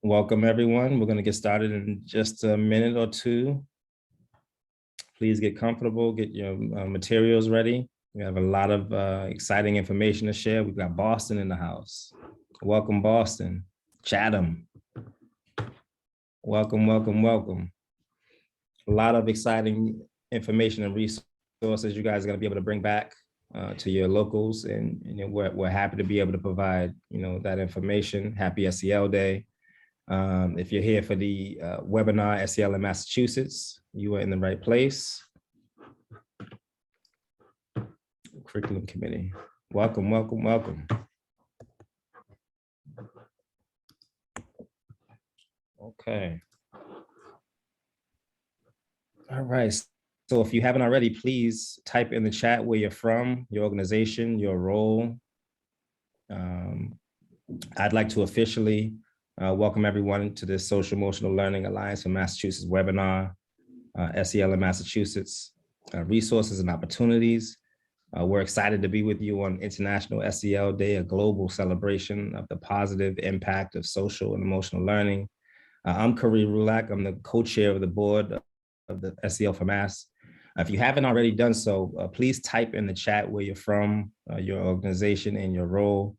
Welcome, everyone. We're going to get started in just a minute or two. Please get comfortable, get your materials ready. We have a lot of exciting information to share. We've got Boston in the house. Welcome, Boston. Chatham. Welcome, welcome, welcome. A lot of exciting information and resources you guys are going to be able to bring back to your locals, and we're happy to be able to provide that information. Happy SEL Day. If you're here for the webinar SEL in Massachusetts, you are in the right place. Curriculum Committee. Welcome, welcome, welcome. Okay. All right. So if you haven't already, please type in the chat where you're from, your organization, your role. I'd like to officially welcome everyone to this Social Emotional Learning Alliance for Massachusetts webinar, SEL in Massachusetts, resources and opportunities. We're excited to be with you on International SEL Day, a global celebration of the positive impact of social and emotional learning. I'm Kareem Rulak. I'm the co-chair of the board of the SEL for Mass. If you haven't already done so, please type in the chat where you're from, your organization and your role.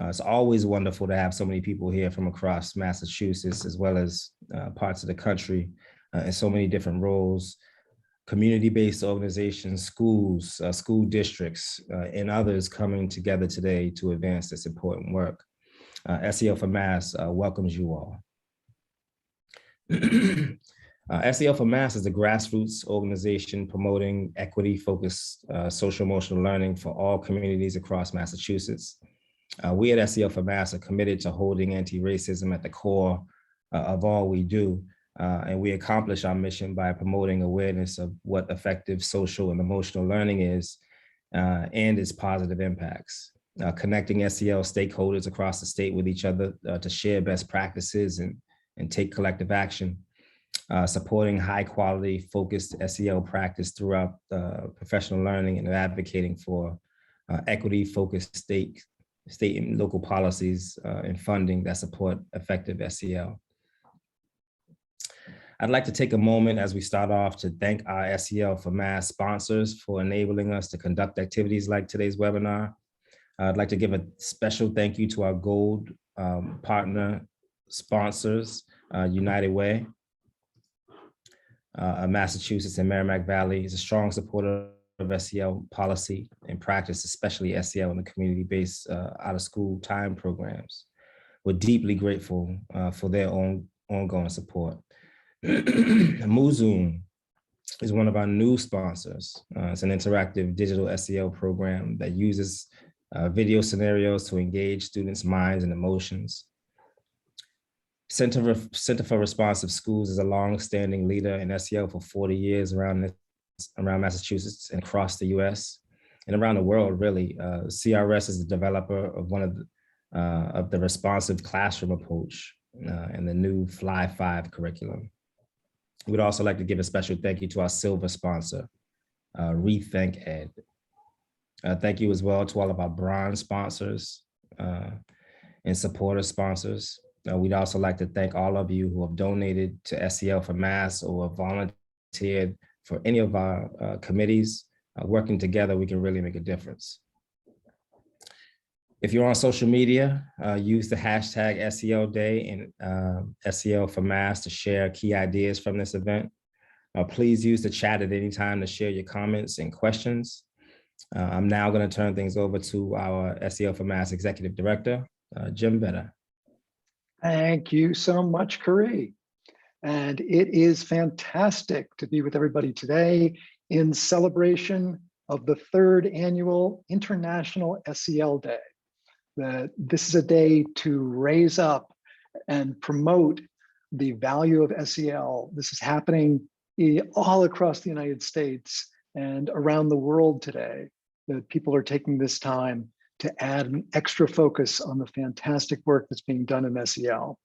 It's always wonderful to have so many people here from across Massachusetts, as well as parts of the country, in so many different roles, community-based organizations, schools, school districts, and others coming together today to advance this important work. SEL for Mass welcomes you all. SEL for Mass is a grassroots organization promoting equity-focused social-emotional learning for all communities across Massachusetts. We at SEL for Mass are committed to holding anti-racism at the core of all we do, and we accomplish our mission by promoting awareness of what effective social and emotional learning is and its positive impacts, connecting SEL stakeholders across the state with each other to share best practices and take collective action, supporting high quality focused SEL practice throughout professional learning, and advocating for equity focused state and local policies and funding that support effective SEL. I'd like to take a moment as we start off to thank our SEL for Mass sponsors for enabling us to conduct activities like today's webinar. I'd like to give a special thank you to our gold partner sponsors, United Way, Massachusetts and Merrimack Valley is a strong supporter of SEL policy and practice, especially SEL in the community-based out-of-school time programs. We're deeply grateful for their ongoing support. MooZoom is one of our new sponsors. It's an interactive digital SEL program that uses video scenarios to engage students' minds and emotions. Center for Responsive Schools is a long-standing leader in SEL for 40 years around Massachusetts and across the US and around the world, really. CRS is the developer of one of the responsive classroom approach and the new Fly 5 curriculum. We'd also like to give a special thank you to our silver sponsor, Rethink Ed. Thank you as well to all of our bronze sponsors and supporter sponsors. We'd also like to thank all of you who have donated to SEL for Mass or volunteered for any of our committees. Working together, we can really make a difference. If you're on social media, use the hashtag SEL Day and SEL for Mass to share key ideas from this event. Please use the chat at any time to share your comments and questions. I'm now going to turn things over to our SEL for Mass Executive Director, Jim Vedder. Thank you so much, Karee. And it is fantastic to be with everybody today in celebration of the 3rd annual International SEL Day. This is a day to raise up and promote the value of SEL. This is happening all across the United States and around the world today, that people are taking this time to add an extra focus on the fantastic work that's being done in SEL.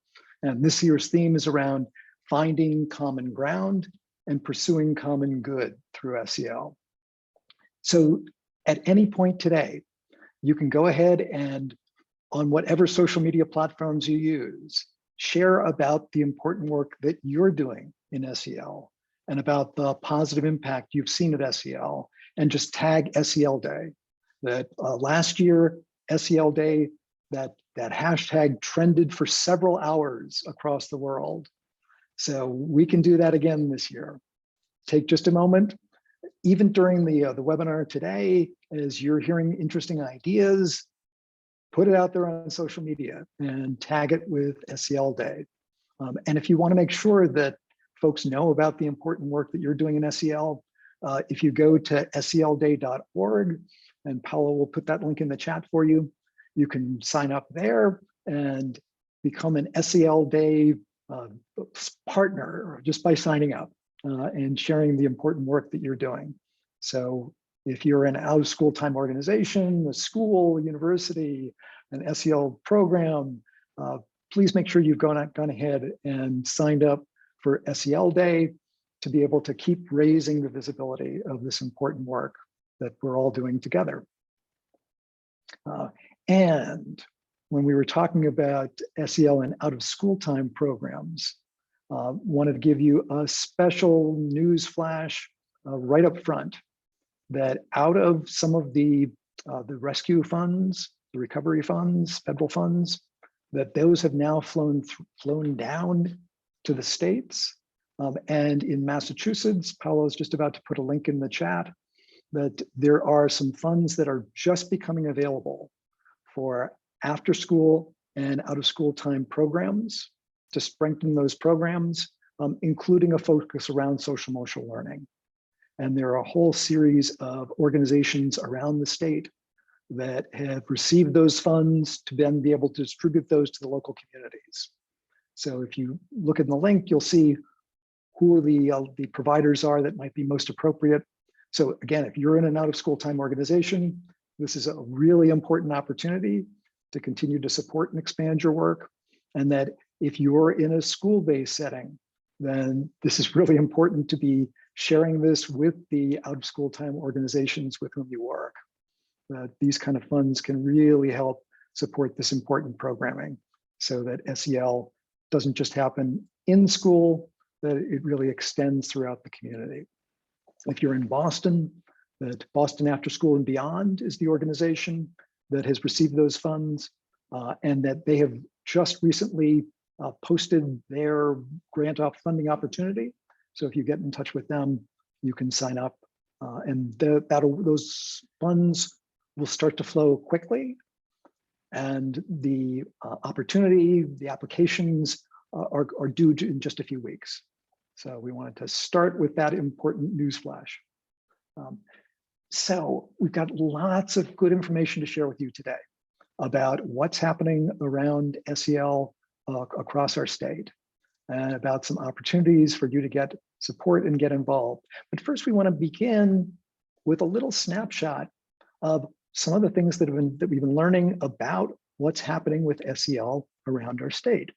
And this year's theme is around finding common ground and pursuing common good through SEL. So at any point today, you can go ahead and on whatever social media platforms you use, share about the important work that you're doing in SEL and about the positive impact you've seen at SEL, and just tag SEL Day. That last year, SEL Day, that hashtag trended for several hours across the world. So we can do that again this year. Take just a moment, even during the webinar today, as you're hearing interesting ideas, put it out there on social media and tag it with SEL Day. And if you want to make sure that folks know about the important work that you're doing in SEL, if you go to selday.org, and Paolo will put that link in the chat for you, you can sign up there and become an SEL Day partner just by signing up and sharing the important work that you're doing. So if you're an out of school time organization, a school, university, an SEL program, please make sure you've gone ahead and signed up for SEL Day to be able to keep raising the visibility of this important work that we're all doing together. And when we were talking about SEL and out of school time programs, wanted to give you a special news flash right up front that out of some of the rescue funds, the recovery funds, federal funds, that those have now flown down to the states. And in Massachusetts, Paolo is just about to put a link in the chat, that there are some funds that are just becoming available for after school and out of school time programs to strengthen those programs, including a focus around social emotional learning. And there are a whole series of organizations around the state that have received those funds to then be able to distribute those to the local communities. So if you look at the link, you'll see who the providers are that might be most appropriate. So again, if you're in an out of school time organization, this is a really important opportunity to continue to support and expand your work. And that if you're in a school-based setting, then this is really important to be sharing this with the out of school time organizations with whom you work. These kind of funds can really help support this important programming so that SEL doesn't just happen in school, that it really extends throughout the community. If you're in Boston, that Boston After School and Beyond is the organization that has received those funds, and that they have just recently posted their grant funding opportunity. So if you get in touch with them, you can sign up, and those funds will start to flow quickly. And the opportunity, the applications are due in just a few weeks. So we wanted to start with that important news flash. So we've got lots of good information to share with you today about what's happening around SEL across our state, and about some opportunities for you to get support and get involved. But first, we want to begin with a little snapshot of some of the things that we've been learning about what's happening with SEL around our state.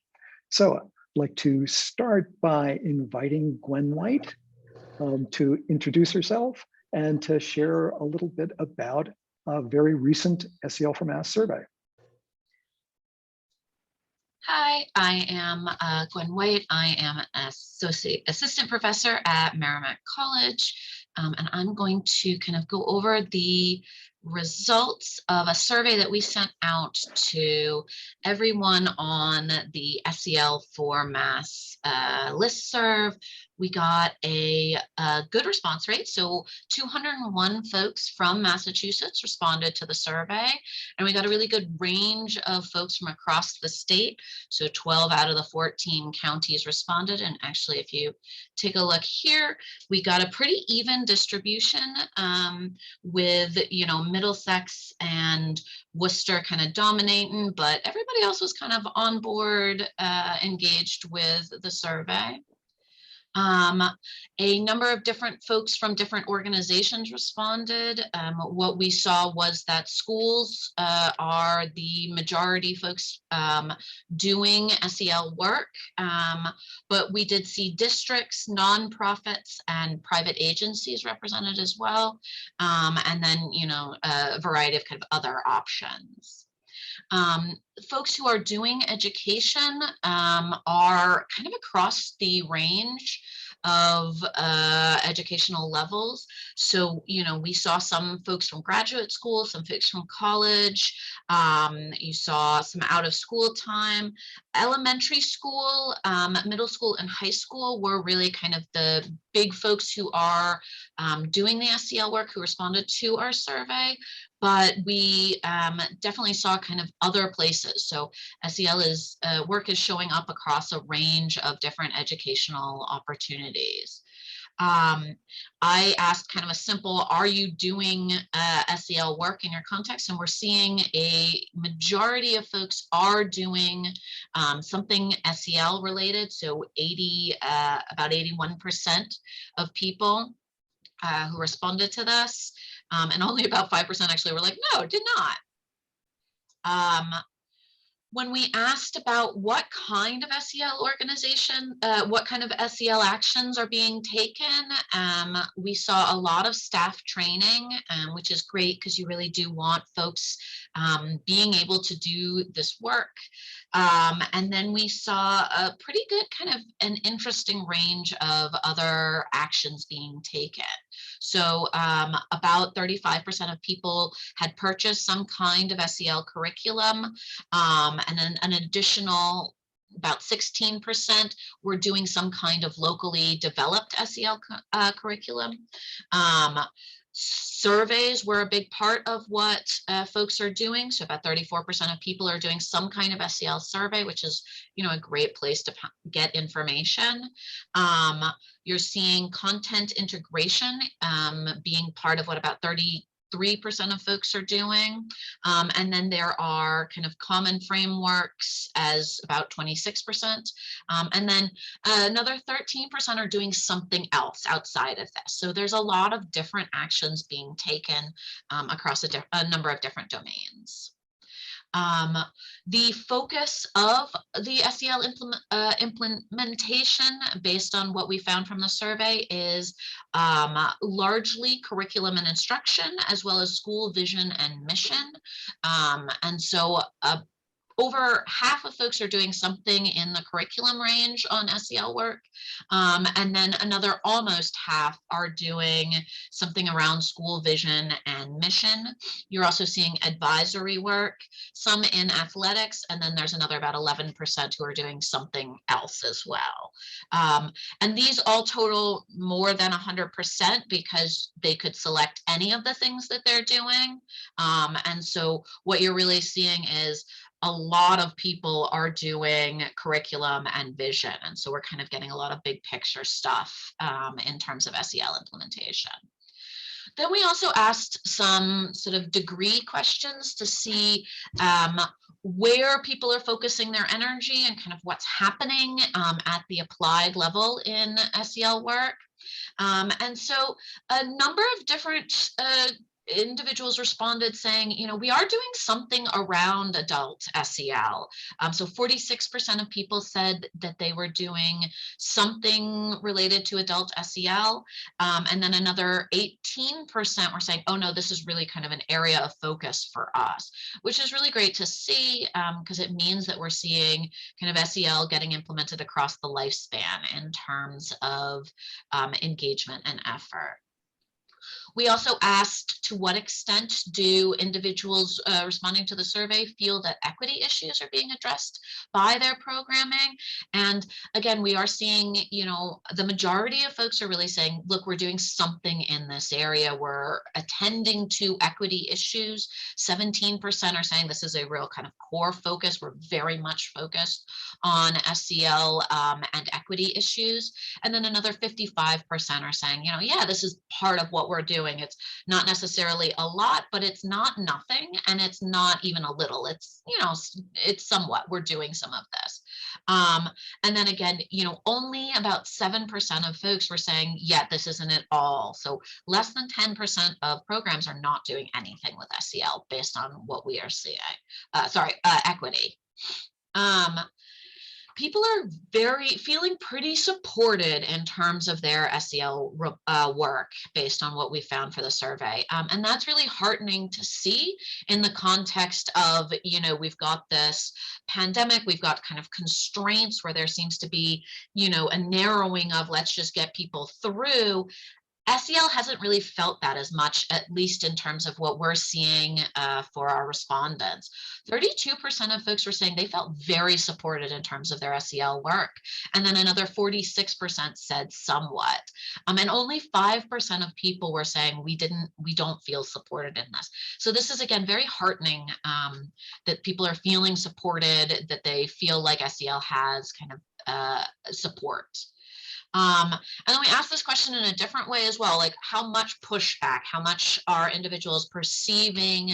So I'd like to start by inviting Gwen White to introduce herself and to share a little bit about a very recent SEL for Mass survey. Hi, I am Gwen White. I am an assistant professor at Merrimack College, and I'm going to kind of go over the results of a survey that we sent out to everyone on the SEL for Mass listserv. We got a good response rate. So 201 folks from Massachusetts responded to the survey, and we got a really good range of folks from across the state. So 12 out of the 14 counties responded. And actually, if you take a look here, we got a pretty even distribution with, Middlesex and Worcester kind of dominating, but everybody else was kind of on board, engaged with the survey. A number of different folks from different organizations responded. What we saw was that schools are the majority folks doing SEL work, but we did see districts, nonprofits, and private agencies represented as well, and then a variety of kind of other options. folks who are doing education are kind of across the range of educational levels. So, you know, we saw some folks from graduate school, some folks from college, you saw some out of school time. Elementary school, middle school, and high school were really kind of the big folks who are doing the SEL work, who responded to our survey. But we definitely saw kind of other places. So SEL work is showing up across a range of different educational opportunities. I asked kind of a simple, are you doing SEL work in your context? And we're seeing a majority of folks are doing something SEL related. So about 81% of people who responded to this, and only about 5% actually were like, no, did not. When we asked about what kind of SEL organization, what kind of SEL actions are being taken, we saw a lot of staff training, which is great because you really do want folks being able to do this work. And then we saw a pretty good kind of an interesting range of other actions being taken. So about 35% of people had purchased some kind of SEL curriculum, and then an additional about 16% were doing some kind of locally developed SEL curriculum. Surveys were a big part of what folks are doing. So about 34% of people are doing some kind of SEL survey, which is, you know, a great place to get information. You're seeing content integration being part of what about 33% of folks are doing. And then there are kind of common frameworks as about 26%. And then another 13% are doing something else outside of this. So there's a lot of different actions being taken across a number of different domains. The focus of the SEL implementation, based on what we found from the survey, is largely curriculum and instruction, as well as school vision and mission. And so over half of folks are doing something in the curriculum range on SEL work. And then another almost half are doing something around school vision and mission. You're also seeing advisory work, some in athletics, and then there's another about 11% who are doing something else as well. And these all total more than 100% because they could select any of the things that they're doing. And so what you're really seeing is a lot of people are doing curriculum and vision. And so we're kind of getting a lot of big picture stuff in terms of SEL implementation. Then we also asked some sort of degree questions to see where people are focusing their energy and kind of what's happening at the applied level in SEL work. And so a number of different individuals responded saying, you know, we are doing something around adult SEL. So 46% of people said that they were doing something related to adult SEL. And then another 18% were saying, oh no, this is really kind of an area of focus for us, which is really great to see because it means that we're seeing kind of SEL getting implemented across the lifespan in terms of engagement and effort. We also asked, to what extent do individuals responding to the survey feel that equity issues are being addressed by their programming? And again, we are seeing, you know, the majority of folks are really saying, look, we're doing something in this area. We're attending to equity issues. 17% are saying this is a real kind of core focus. We're very much focused on SEL and equity issues. And then another 55% are saying, you know, yeah, this is part of what we're doing. It's not necessarily a lot, but it's not nothing, and it's not even a little. It's, you know, it's somewhat. We're doing some of this. And then again, you know, only about 7% of folks were saying, yeah, this isn't at all. So less than 10% of programs are not doing anything with SEL based on what we are seeing. Equity. people are feeling pretty supported in terms of their SEL work based on what we found for the survey. And that's really heartening to see in the context of, we've got this pandemic, we've got kind of constraints where there seems to be, a narrowing of let's just get people through. SEL hasn't really felt that as much, at least in terms of what we're seeing for our respondents. 32% of folks were saying they felt very supported in terms of their SEL work. And then another 46% said somewhat. And only 5% of people were saying we don't feel supported in this. So this is, again, very heartening that people are feeling supported, that they feel like SEL has kind of support. And then we asked this question in a different way as well, like how much pushback, how much are individuals perceiving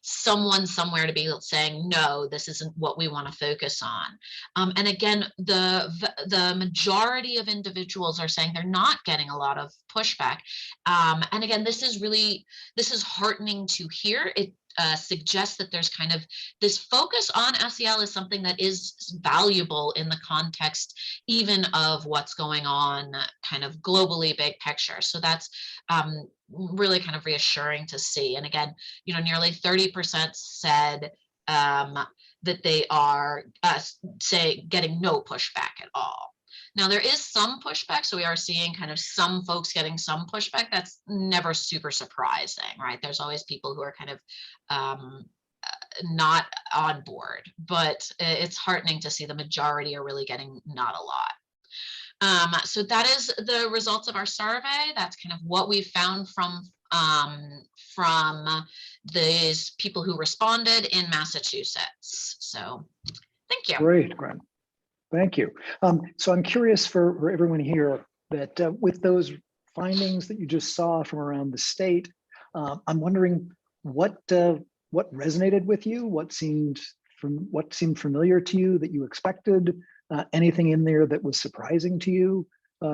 someone somewhere to be saying, no, this isn't what we want to focus on. And again, the majority of individuals are saying they're not getting a lot of pushback. And again, this is heartening to hear. It suggests that there's kind of this focus on SEL is something that is valuable in the context even of what's going on kind of globally, big picture. So that's really kind of reassuring to see. And again, nearly 30% said that they are getting no pushback at all. Now, there is some pushback, so we are seeing kind of some folks getting some pushback. That's never super surprising, right? There's always people who are kind of not on board, but it's heartening to see the majority are really getting not a lot. So that is the results of our survey. That's kind of what we found from these people who responded in Massachusetts. So thank you. Great, Gwen. Thank you. So I'm curious for everyone here that with those findings that you just saw from around the state, I'm wondering what resonated with you, what seemed familiar to you that you expected, anything in there that was surprising to you.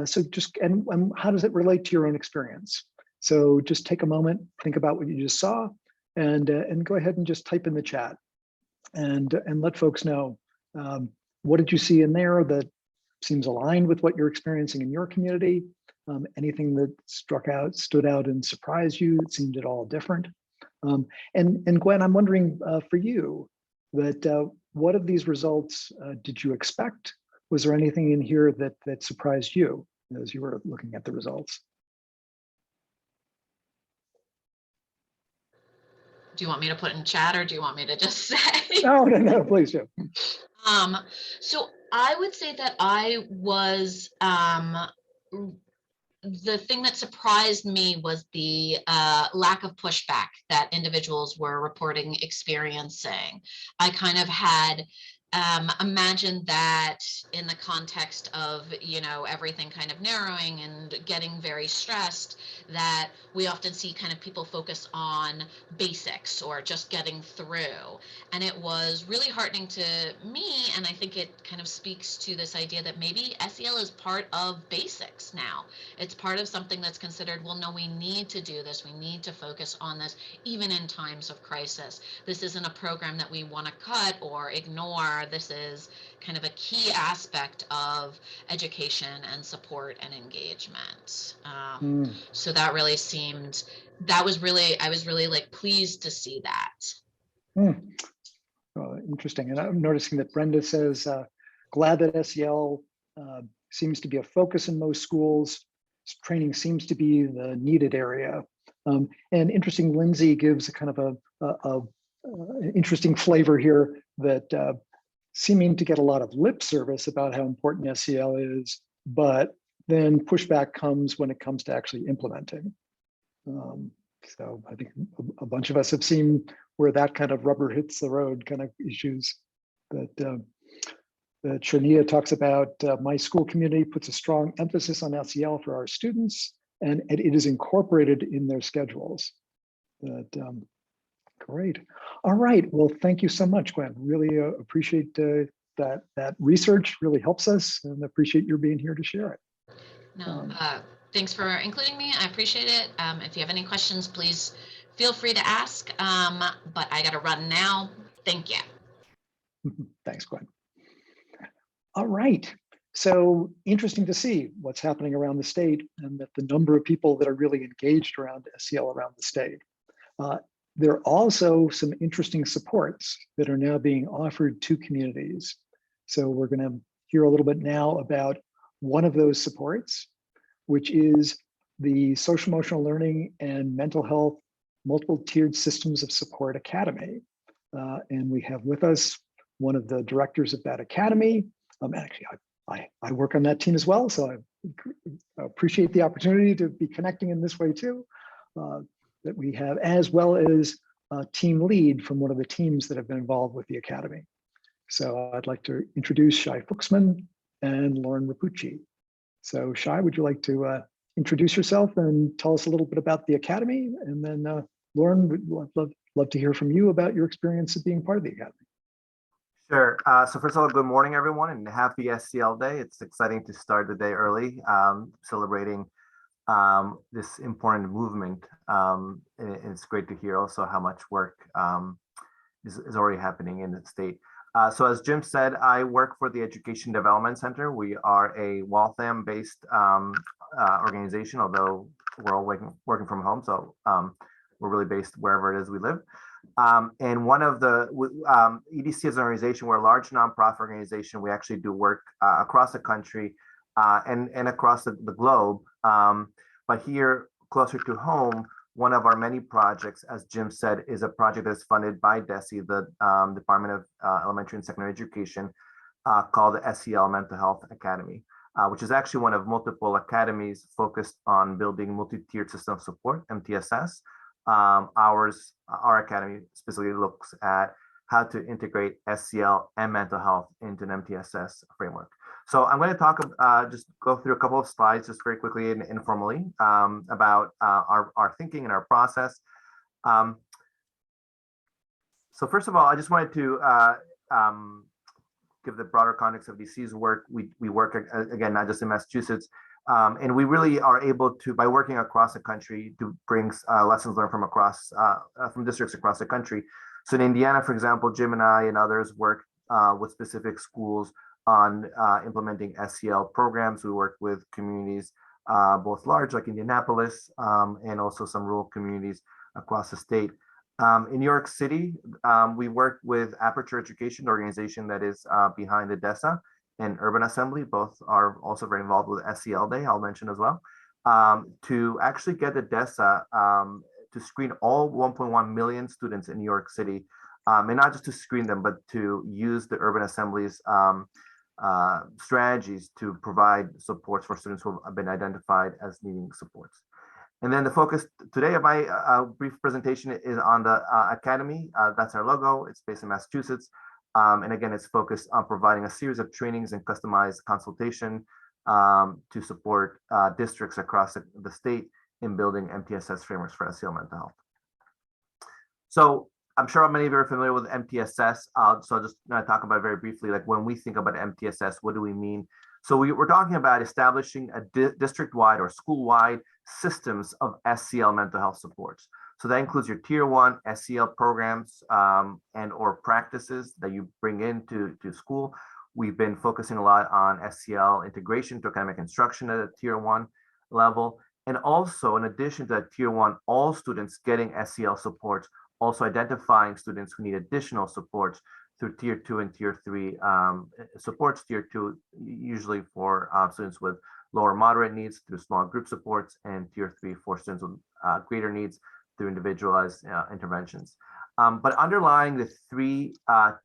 So just and how does it relate to your own experience? So just take a moment, think about what you just saw, and go ahead and just type in the chat, and let folks know. What did you see in there that seems aligned with what you're experiencing in your community? Anything that stood out and surprised you that seemed at all different? And Gwen, I'm wondering for you, that what of these results did you expect? Was there anything in here that surprised you as you were looking at the results? Do you want me to put in chat, or do you want me to just say? No, please do. So I would say that I was, the thing that surprised me was the lack of pushback that individuals were reporting experiencing. I kind of had imagined that in the context of, everything kind of narrowing and getting very stressed, that we often see kind of people focus on basics or just getting through. And it was really heartening to me, and I think it kind of speaks to this idea that maybe SEL is part of basics now. It's part of something that's considered, well, no, we need to do this. We need to focus on this, even in times of crisis. This isn't a program that we want to cut or ignore. This is kind of a key aspect of education and support and engagement. So that really I was really like pleased to see that. Interesting. And I'm noticing that Brenda says, glad that SEL seems to be a focus in most schools. Training seems to be the needed area. And interesting, Lindsay gives a kind of a interesting flavor here that seeming to get a lot of lip service about how important SEL is, but then pushback comes when it comes to actually implementing. So I think a bunch of us have seen where that kind of rubber hits the road kind of issues that Shania talks about. My school community puts a strong emphasis on SEL for our students, and it is incorporated in their schedules. Great. All right. Well, thank you so much, Gwen. Really appreciate that research. Really helps us, and appreciate your being here to share it. No, thanks for including me. I appreciate it. If you have any questions, please feel free to ask. But I got to run now. Thank you. Thanks, Gwen. All right. So interesting to see what's happening around the state and that the number of people that are really engaged around SEL around the state. Uh, there are also some interesting supports that are now being offered to communities. So we're going to hear a little bit now about one of those supports, which is the Social Emotional Learning and Mental Health Multiple Tiered Systems of Support Academy. And we have with us one of the directors of that academy. Actually, I work on that team as well, so I appreciate the opportunity to be connecting in this way too. That we have, as well as a team lead from one of the teams that have been involved with the academy. So I'd like to introduce Shai Fuchsman and Lauren Rapucci. So Shai, would you like to introduce yourself and tell us a little bit about the academy? And then Lauren, would love to hear from you about your experience of being part of the academy. Sure. So first of all, good morning, everyone, and happy SEL Day. It's exciting to start the day early, celebrating this important movement. And it's great to hear also how much work is already happening in the state. So as Jim said, I work for the Education Development Center. We are a Waltham-based organization, although we're all working from home. So we're really based wherever it is we live. And one of the EDC is an organization, we're a large nonprofit organization. We actually do work across the country and across the globe. But here, closer to home, one of our many projects, as Jim said, is a project that's funded by DESE, the Department of Elementary and Secondary Education, called the SEL Mental Health Academy, which is actually one of multiple academies focused on building multi-tiered system of support, MTSS. Our academy specifically looks at how to integrate SEL and mental health into an MTSS framework. So I'm going to talk, just go through a couple of slides just very quickly and informally about our thinking and our process. So first of all, I just wanted to give the broader context of DC's work. We work, again, not just in Massachusetts, and we really are able to, by working across the country, to bring lessons learned from districts across the country. So in Indiana, for example, Jim and I and others work with specific schools on implementing SEL programs. We work with communities, both large like Indianapolis and also some rural communities across the state. In New York City, we work with Aperture Education, the organization that is behind the DESA, and Urban Assembly. Both are also very involved with SEL Day, I'll mention as well, to actually get the DESA to screen all 1.1 million students in New York City, and not just to screen them, but to use the Urban Assembly's strategies to provide supports for students who have been identified as needing supports. And then the focus today of my brief presentation is on the Academy. That's our logo. It's based in Massachusetts. And again, it's focused on providing a series of trainings and customized consultation to support districts across the state in building MTSS frameworks for SEL mental health. So I'm sure many of you are familiar with MTSS. So I'll just talk about it very briefly, like when we think about MTSS, what do we mean? So we're talking about establishing a district-wide or school-wide systems of SEL mental health supports. So that includes your tier 1 SEL programs and or practices that you bring into school. We've been focusing a lot on SEL integration to academic instruction at a tier 1 level. And also, in addition to that tier 1, all students getting SEL supports, also identifying students who need additional supports through tier 2 and tier 3 supports. Tier 2 usually for students with lower moderate needs through small group supports, and tier 3 for students with greater needs through individualized interventions. But underlying the 3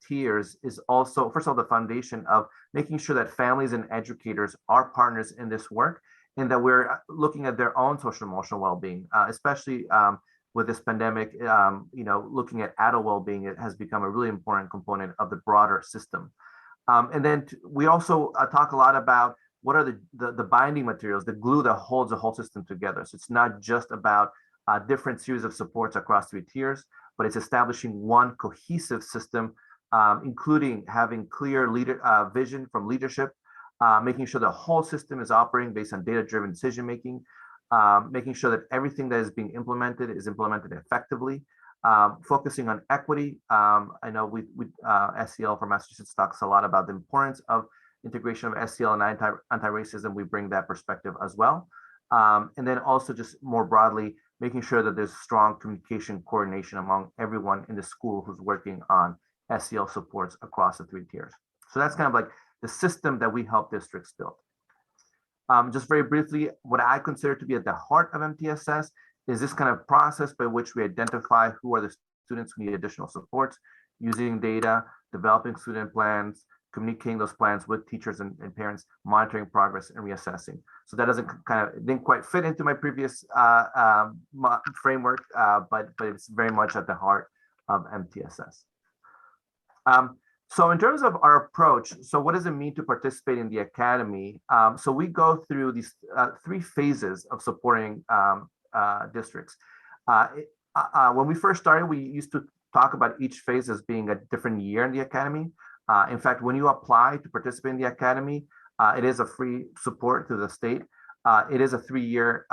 tiers is also, first of all, the foundation of making sure that families and educators are partners in this work, and that we're looking at their own social emotional well-being, especially with this pandemic. Looking at adult well-being, it has become a really important component of the broader system. And then we also talk a lot about what are the binding materials, the glue that holds the whole system together. So it's not just about different series of supports across 3 tiers, but it's establishing one cohesive system, including having clear vision from leadership, making sure the whole system is operating based on data-driven decision-making, making sure that everything that is being implemented is implemented effectively, focusing on equity. I know SEL for Massachusetts talks a lot about the importance of integration of SEL and anti-racism, we bring that perspective as well. And then also just more broadly, making sure that there's strong communication coordination among everyone in the school who's working on SEL supports across the 3 tiers. So that's kind of like the system that we help districts build. Just very briefly, what I consider to be at the heart of MTSS is this kind of process by which we identify who are the students who need additional supports, using data, developing student plans, communicating those plans with teachers and parents, monitoring progress and reassessing. So that didn't quite fit into my previous framework, but it's very much at the heart of MTSS. So in terms of our approach, so what does it mean to participate in the academy? So we go through these 3 phases of supporting districts. When we first started, we used to talk about each phase as being a different year in the academy. In fact, when you apply to participate in the academy, it is a free support through the state. It is a 3-year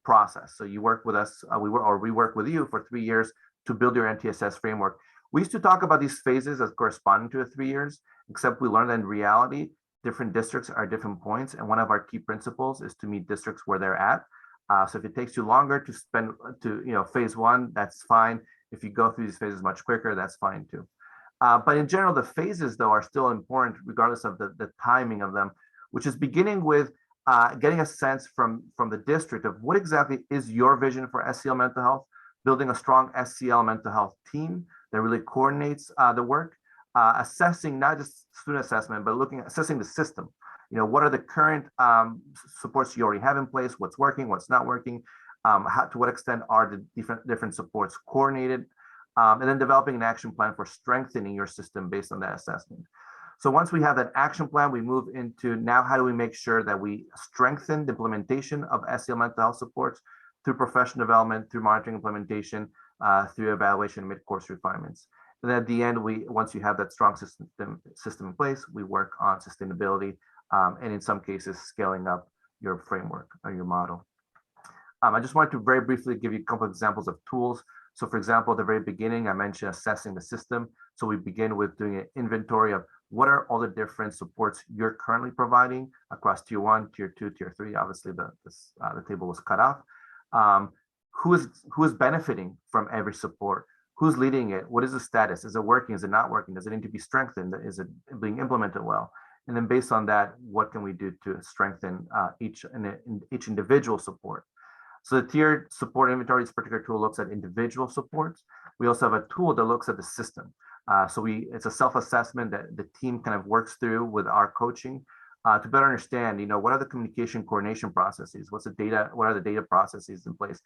process. So you work with us, we work with you for 3 years to build your MTSS framework. We used to talk about these phases as corresponding to the 3 years, except we learned that in reality, different districts are different points. And one of our key principles is to meet districts where they're at. So if it takes you longer to spend phase 1, that's fine. If you go through these phases much quicker, that's fine too. But in general, the phases though are still important regardless of the timing of them, which is beginning with getting a sense from the district of what exactly is your vision for SEL mental health, building a strong SEL mental health team that really coordinates the work, assessing not just student assessment, but assessing the system. What are the current supports you already have in place? What's working? What's not working? To what extent are the different supports coordinated? And then developing an action plan for strengthening your system based on that assessment. So once we have that action plan, we move into now how do we make sure that we strengthen the implementation of SEL mental health supports through professional development, through monitoring implementation, through evaluation, mid-course refinements. And then at the end, once you have that strong system in place, we work on sustainability and in some cases scaling up your framework or your model. I just wanted to very briefly give you a couple of examples of tools. So for example, at the very beginning, I mentioned assessing the system. So we begin with doing an inventory of what are all the different supports you're currently providing across tier 1, tier 2, tier 3. Obviously, the table was cut off. Who is benefiting from every support? Who's leading it? What is the status? Is it working? Is it not working? Does it need to be strengthened? Is it being implemented well? And then based on that, what can we do to strengthen each individual support? So the tiered support inventory, this particular tool looks at individual supports. We also have a tool that looks at the system. It's a self-assessment that the team kind of works through with our coaching to better understand, what are the communication coordination processes? What are the data processes in place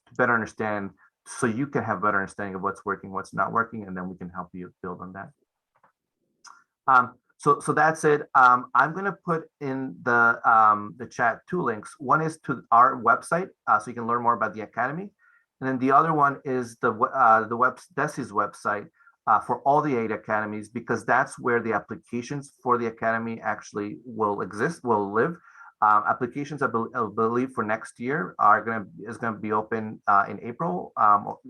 to better understand, so you can have better understanding of what's working, what's not working, and then we can help you build on that. So that's it. I'm going to put in the chat 2 links. One is to our website, so you can learn more about the academy, and then the other one is DESE's website for all the 8 academies, because that's where the applications for the academy actually will live. Applications, I believe, for next year is going to be open in April,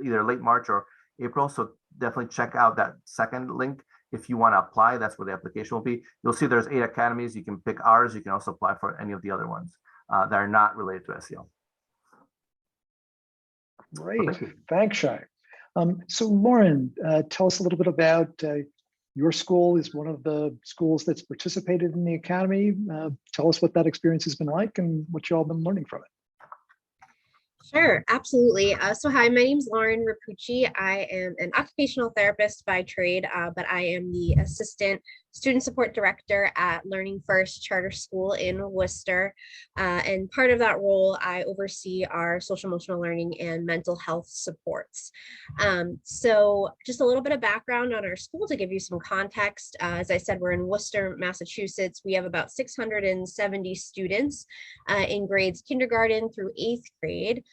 either late March or April. So definitely check out that second link. If you want to apply, that's where the application will be. You'll see there's 8 academies. You can pick ours. You can also apply for any of the other ones that are not related to SEL. Great. Thanks, Shai. So Lauren, tell us a little bit about your school is one of the schools that's participated in the academy. Tell us what that experience has been like and what you all been learning from it. Sure, absolutely. So hi, my name is Lauren Rapucci. I am an occupational therapist by trade, but I am the assistant student support director at Learning First Charter School in Worcester. And part of that role, I oversee our social emotional learning and mental health supports. So just a little bit of background on our school to give you some context. As I said, we're in Worcester, Massachusetts. We have about 670 students in grades kindergarten through 8th grade.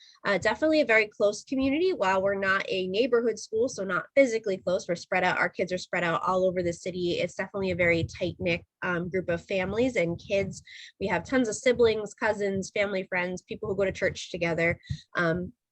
Definitely a very close community. While we're not a neighborhood school, so not physically close, we're spread out. Our kids are spread out all over the city. It's definitely a very tight-knit group of families and kids. We have tons of siblings, cousins, family, friends, people who go to church together.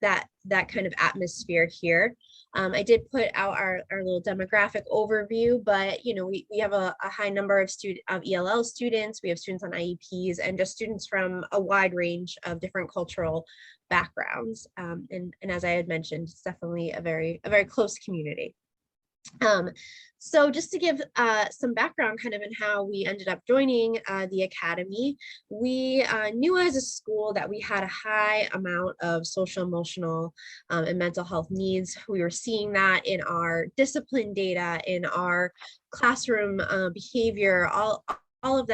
That kind of atmosphere here. I did put out our little demographic overview, but we have a high number of ELL students. We have students on IEPs and just students from a wide range of different cultural backgrounds. And as I had mentioned, it's definitely a very close community. So just to give some background kind of in how we ended up joining the Academy, we knew as a school that we had a high amount of social, emotional, and mental health needs. We were seeing that in our discipline data, in our classroom behavior, all of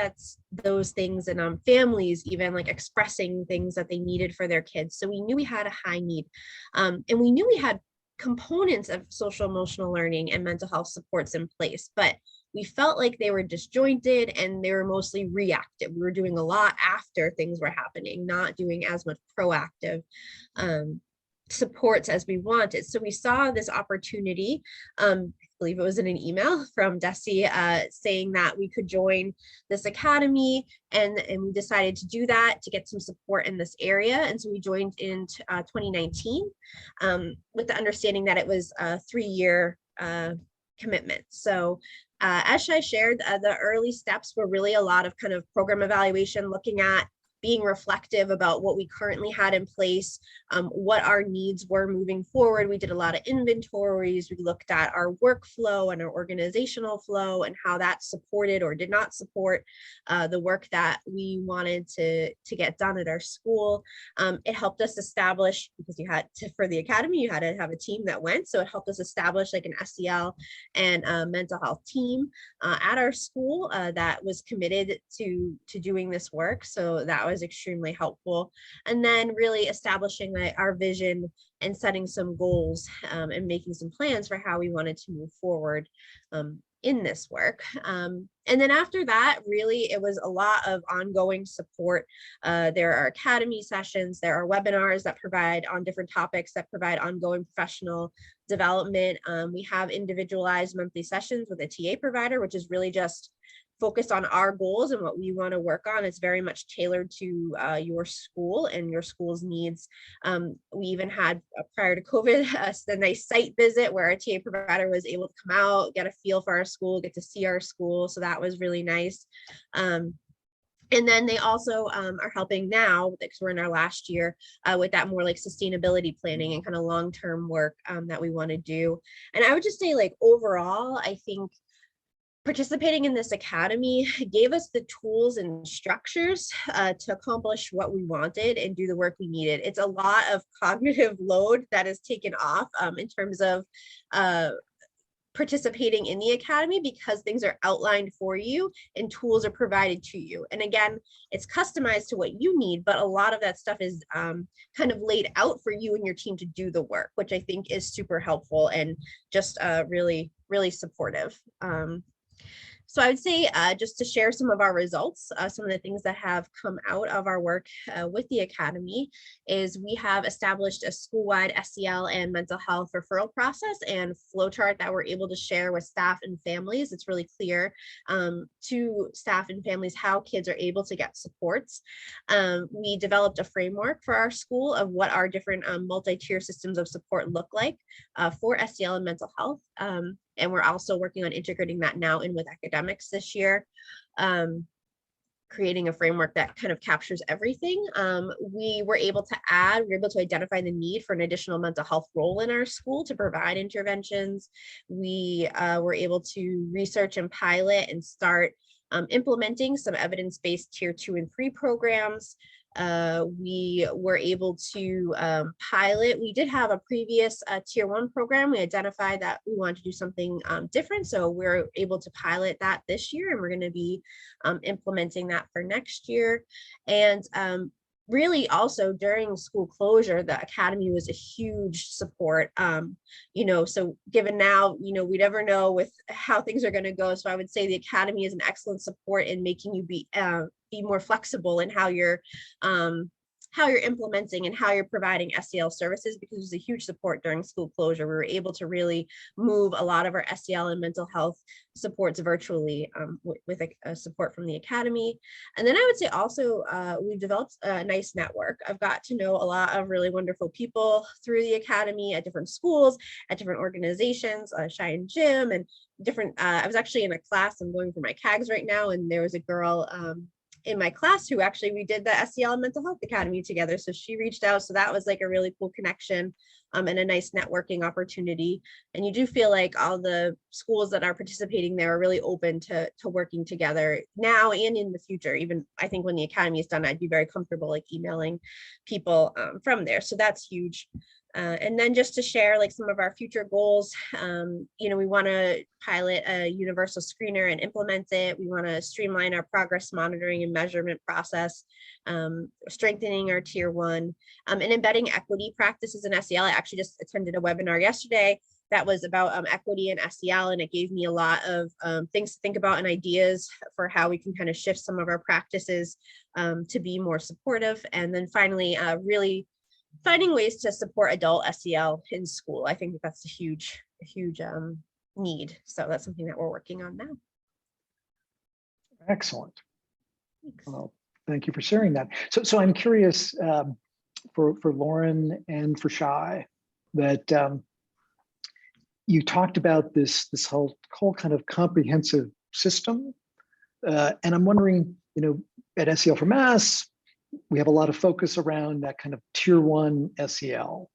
those things, and families even like expressing things that they needed for their kids. So we knew we had a high need, and we knew we had components of social emotional learning and mental health supports in place, but we felt like they were disjointed and they were mostly reactive. We were doing a lot after things were happening, not doing as much proactive supports as we wanted. So we saw this opportunity, I believe it was in an email from Desi, saying that we could join this academy, and we decided to do that to get some support in this area. And so we joined in 2019 with the understanding that it was a 3-year commitment. So as I shared, the early steps were really a lot of kind of program evaluation, looking at being reflective about what we currently had in place, what our needs were moving forward. We did a lot of inventories. We looked at our workflow and our organizational flow and how that supported or did not support the work that we wanted to get done at our school. It helped us establish, because you had to, for the academy, you had to have a team that went. So it helped us establish like an SEL and mental health team at our school that was committed to doing this work. So that was extremely helpful. And then really establishing our vision and setting some goals and making some plans for how we wanted to move forward in this work. And then after that, really, it was a lot of ongoing support. There are academy sessions, there are webinars that provide on different topics that provide ongoing professional development. We have individualized monthly sessions with a TA provider, which is really just focused on our goals and what we want to work on. It's very much tailored to your school and your school's needs. We even had, prior to COVID, a nice site visit where our TA provider was able to come out, get a feel for our school, get to see our school. So that was really nice. And then they also are helping now, because we're in our last year, with that more like sustainability planning and kind of long-term work that we want to do. And I would just say, like, overall, I think participating in this academy gave us the tools and structures to accomplish what we wanted and do the work we needed. It's a lot of cognitive load that is taken off in terms of participating in the academy, because things are outlined for you and tools are provided to you. And again, it's customized to what you need, but a lot of that stuff is kind of laid out for you and your team to do the work, which I think is super helpful and just really, really supportive. So I would say, just to share some of our results, some of the things that have come out of our work with the academy is we have established a school-wide SEL and mental health referral process and flowchart that we're able to share with staff and families. It's really clear to staff and families how kids are able to get supports. We developed a framework for our school of what our different multi-tier systems of support look like for SEL and mental health. And we're also working on integrating that now in with academics this year, creating a framework that kind of captures everything. We were able to identify the need for an additional mental health role in our school to provide interventions. We were able to research and pilot and start implementing some evidence-based tier 2 and 3 programs. We were able to pilot. We did have a previous tier 1 program. We identified that we wanted to do something different. So we're able to pilot that this year, and we're going to be implementing that for next year. And really also during school closure, the academy was a huge support. So given now, we never know with how things are going to go. So I would say the academy is an excellent support in making you be more flexible in how you're how you're implementing and how you're providing SEL services, because it was a huge support during school closure. We were able to really move a lot of our SEL and mental health supports virtually with a support from the academy. And then I would say also we've developed a nice network. I've got to know a lot of really wonderful people through the academy at different schools, at different organizations, Shy and Jim, and different, I was actually in a class, I'm going for my CAGs right now, and there was a girl in my class who actually, we did the SEL and Mental Health Academy together. So she reached out. So that was like a really cool connection and a nice networking opportunity. And you do feel like all the schools that are participating there are really open to working together now and in the future. Even I think when the academy is done, I'd be very comfortable like emailing people from there. So that's huge. And then just to share like some of our future goals, you know, we want to pilot a universal screener and implement it. We want to streamline our progress monitoring and measurement process, strengthening our tier 1, and embedding equity practices in SEL. I actually just attended a webinar yesterday that was about equity in SEL, and it gave me a lot of things to think about and ideas for how we can kind of shift some of our practices to be more supportive. And then finally, really finding ways to support adult SEL in school. I think that's a huge need. So that's something that we're working on now. Excellent. Thanks. Well, thank you for sharing that. So I'm curious for Lauren and for Shy that you talked about this whole kind of comprehensive system, and I'm wondering, you know, at SEL for Mass, we have a lot of focus around that kind of tier 1 SEL.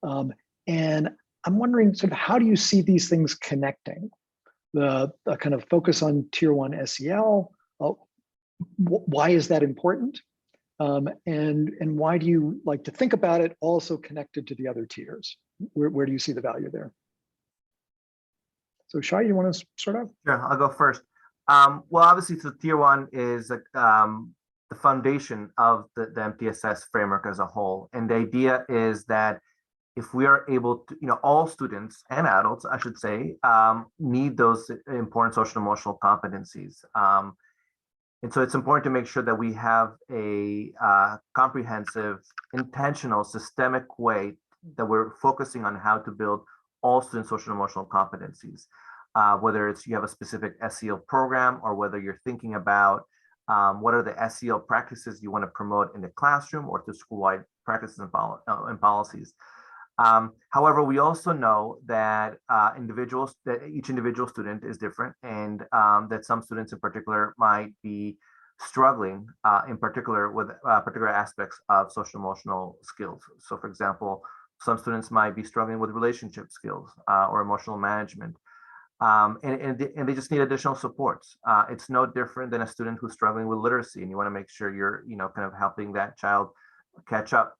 And I'm wondering sort of how do you see these things connecting? The kind of focus on tier 1 SEL, why is that important? And why do you like to think about it also connected to the other tiers? Where do you see the value there? So Shai, you want to start out? Sure, I'll go first. Well, obviously, so tier 1 is the foundation of the MTSS framework as a whole. And the idea is that if we are able to, you know, all students and adults, I should say, need those important social emotional competencies. And so it's important to make sure that we have a comprehensive, intentional, systemic way that we're focusing on how to build all student social emotional competencies, whether it's you have a specific SEL program or whether you're thinking about what are the SEL practices you want to promote in the classroom or through school-wide practices and policies. However, we also know that each individual student is different, and that some students in particular might be struggling in particular with particular aspects of social emotional skills. So for example, some students might be struggling with relationship skills or emotional management. And they just need additional supports. It's no different than a student who's struggling with literacy, and you want to make sure you're, you know, kind of helping that child catch up,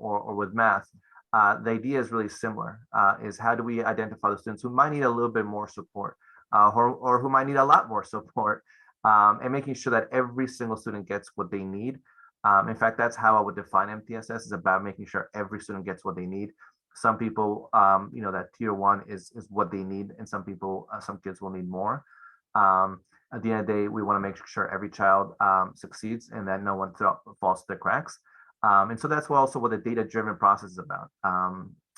or with math. The idea is really similar. Is how do we identify the students who might need a little bit more support, or who might need a lot more support, and making sure that every single student gets what they need. In fact, that's how I would define MTSS, is about making sure every student gets what they need. Some people, you know, that tier 1 is what they need, and some people, some kids will need more. At the end of the day, we want to make sure every child succeeds and that no one falls to the cracks. And so that's also what the data-driven process is about.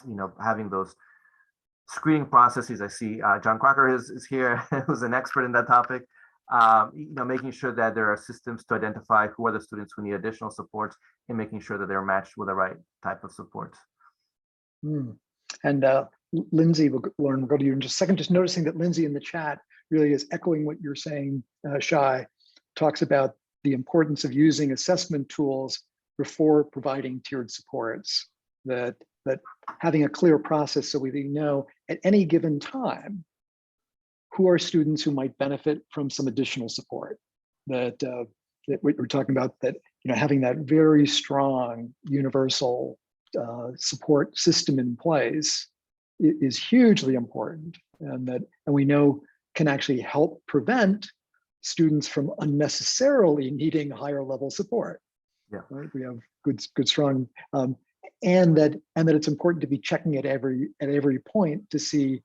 You know, having those screening processes. I see John Crocker is here, who's an expert in that topic. You know, making sure that there are systems to identify who are the students who need additional supports, and making sure that they're matched with the right type of supports. And Lindsay, Lauren, we'll go to you in just a second. Just noticing that Lindsay in the chat really is echoing what you're saying, Shai, talks about the importance of using assessment tools before providing tiered supports, that having a clear process so we know at any given time who are students who might benefit from some additional support, that we're talking about, that, you know, having that very strong universal support system in place is hugely important, and we know can actually help prevent students from unnecessarily needing higher level support. Yeah, right? We have good strong, and that it's important to be checking at every point to see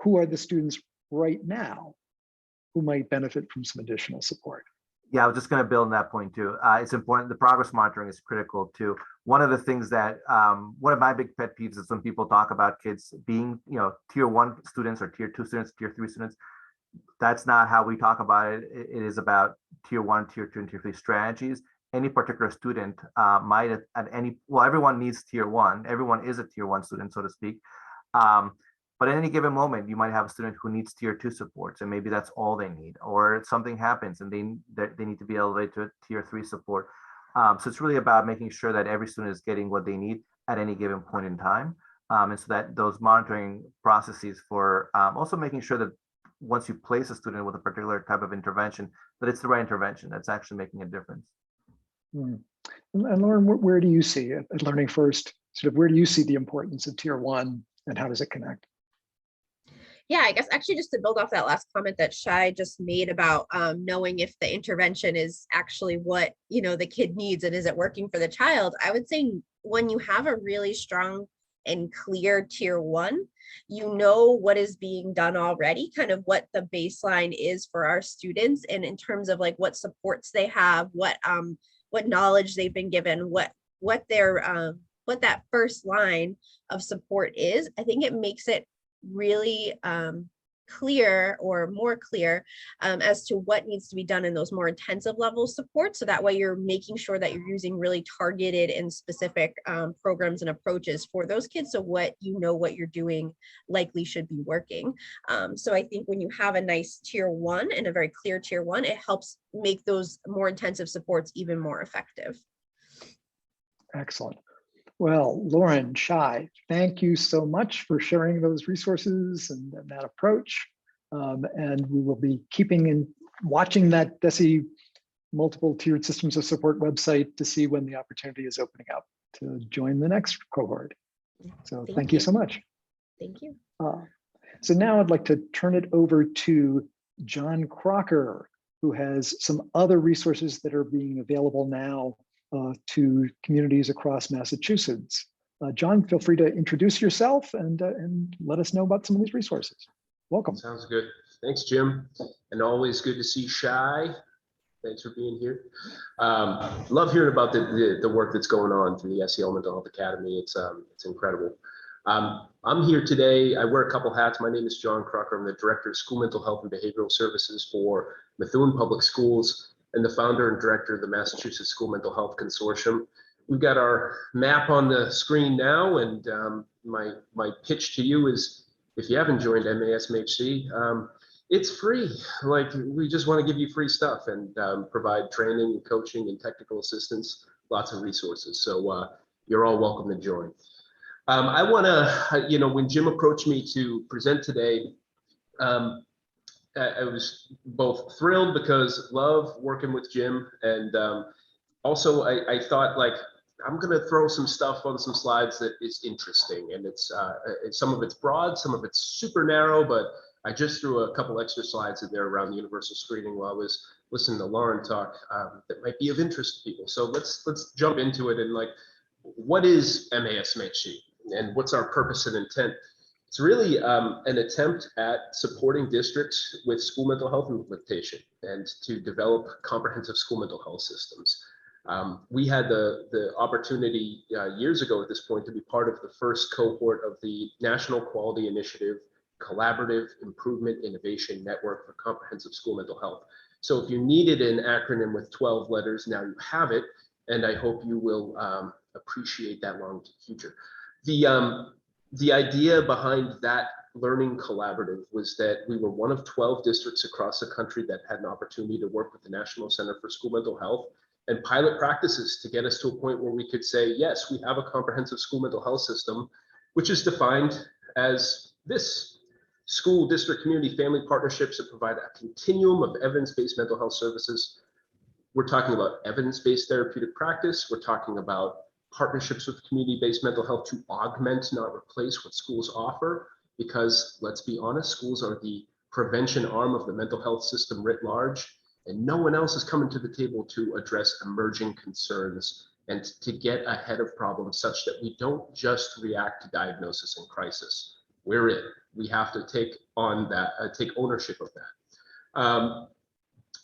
who are the students right now who might benefit from some additional support. Yeah, I was just going to build on that point too. It's important. The progress monitoring is critical too. One of the things that one of my big pet peeves is when people talk about kids being, tier 1 students or tier 2 students, tier 3 students. That's not how we talk about it. It is about tier 1, tier 2, and tier 3 strategies. Any particular student might well, everyone needs tier 1. Everyone is a tier 1 student, so to speak. But at any given moment, you might have a student who needs tier 2 supports, and maybe that's all they need, or something happens and they need to be elevated to tier 3 support. So it's really about making sure that every student is getting what they need at any given point in time. And so that those monitoring processes for also making sure that once you place a student with a particular type of intervention, that it's the right intervention that's actually making a difference. And Lauren, where do you see it at Learning First? Sort of where do you see the importance of tier 1 and how does it connect? Yeah, I guess actually just to build off that last comment that Shai just made about knowing if the intervention is actually what, the kid needs and is it working for the child, I would say when you have a really strong and clear tier 1, you know what is being done already, kind of what the baseline is for our students, and in terms of like what supports they have, what knowledge they've been given, what that first line of support is. I think it makes it really clear or more clear as to what needs to be done in those more intensive level support. So that way you're making sure that you're using really targeted and specific programs and approaches for those kids. So what you're doing likely should be working. So I think when you have a nice tier 1 and a very clear tier 1, it helps make those more intensive supports even more effective. Excellent. Well, Lauren, Shai, thank you so much for sharing those resources and that approach. And we will be keeping and watching that DESE multiple tiered systems of support website to see when the opportunity is opening up to join the next cohort. So thank you so much. Thank you. So now I'd like to turn it over to John Crocker, who has some other resources that are being available now to communities across Massachusetts. John, feel free to introduce yourself and let us know about some of these resources. Welcome. Sounds good. Thanks, Jim. And always good to see Shai. Thanks for being here. Love hearing about the work that's going on through the SEL Mental Health Academy. It's incredible. I'm here today. I wear a couple hats. My name is John Crocker. I'm the Director of School Mental Health and Behavioral Services for Methuen Public Schools and the founder and director of the Massachusetts School Mental Health Consortium. We've got our map on the screen now, and my pitch to you is, if you haven't joined MASMHC, it's free. Like, we just want to give you free stuff and provide training and coaching and technical assistance, lots of resources. So you're all welcome to join. I want to, when Jim approached me to present today, I was both thrilled because love working with Jim, and also I thought, like, I'm going to throw some stuff on some slides that is interesting, and it's some of it's broad, some of it's super narrow, but I just threw a couple extra slides in there around the universal screening while I was listening to Lauren talk that might be of interest to people. So let's jump into it. And, like, what is MASMHC and what's our purpose and intent? It's really an attempt at supporting districts with school mental health implementation and to develop comprehensive school mental health systems. We had the opportunity years ago at this point to be part of the first cohort of the National Quality Initiative Collaborative Improvement Innovation Network for Comprehensive School Mental Health. So if you needed an acronym with 12 letters, now you have it, and I hope you will appreciate that long into the future. The idea behind that learning collaborative was that we were one of 12 districts across the country that had an opportunity to work with the National Center for School Mental Health and pilot practices to get us to a point where we could say, yes, we have a comprehensive school mental health system, which is defined as this: school, district, community, family partnerships that provide a continuum of evidence-based mental health services. We're talking about evidence-based therapeutic practice. We're talking about partnerships with community-based mental health to augment, not replace, what schools offer, because let's be honest, schools are the prevention arm of the mental health system writ large, and no one else is coming to the table to address emerging concerns and to get ahead of problems such that we don't just react to diagnosis and crisis. We're it. We have to take on that, take ownership of that.